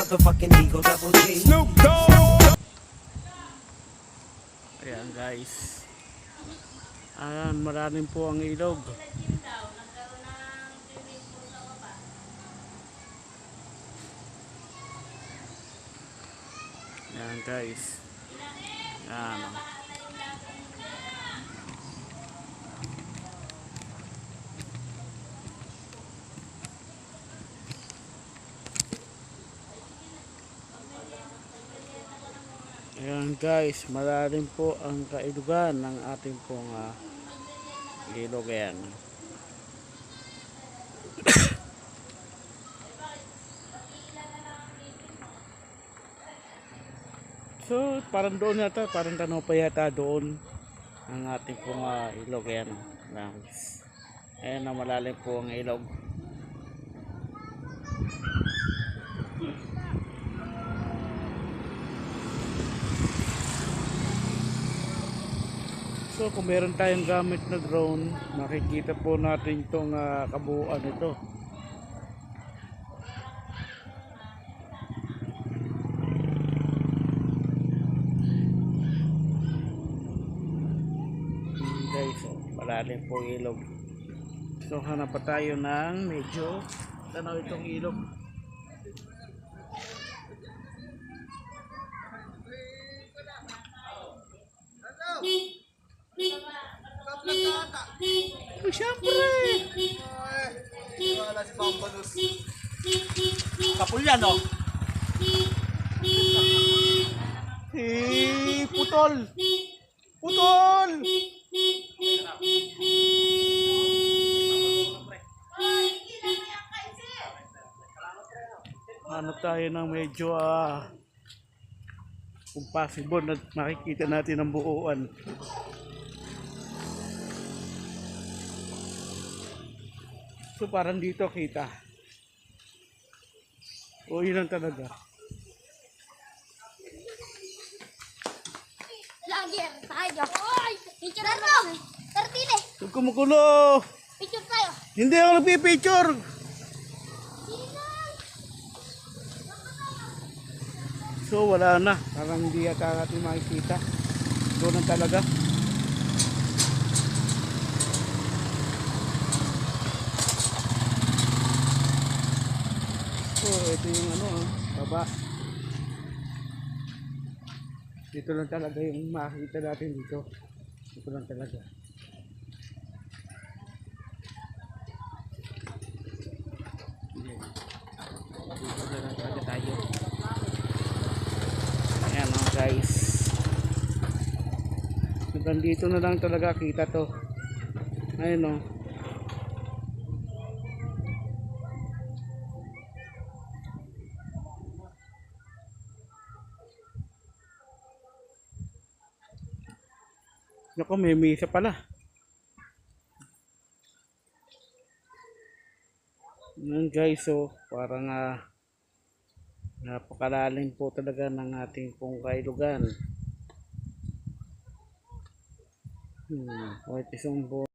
motherfucking Eagle Double G. Snoop Dogg. Ayan guys. Ayan, maraming po ang ilog. Ayan guys. Ayan o. Ayan guys, malalim po ang kailugan ng ating pong ilog. Ayan. So parang doon yata, parang tanaw pa yata doon ang ating pong ilog. Ayan guys. Ayan na, malalim po ang ilog. So kung meron tayong gamit na drone, makikita po natin itong kabuuan nito. Guys, malalim po ilog. So hanap pa tayo ng medyo tanaw itong ilog. Oh, syempre. Kapulyan, no? Putol. Putol. Ano tayo ng medyo kung possible na makikita natin ang buuan. So parang dito kita. O yun lang talaga. Lager tayo. Oy, picture tayo. Tartile. Huwag kumukulo. Picture tayo. Hindi ako nagpipicture. So wala na. Parang hindi yata natin makikita. Doon lang talaga. So ito yung baba. Dito lang talaga yung makikita natin dito. Dito lang talaga. Dito lang talaga tayo. Ayan guys. Hanggang dito na lang talaga kita to. Ayun Naku, may misa pala. Yan guys, so parang napakalalim po talaga ng ating pong kailugan. Kahit isang buwan.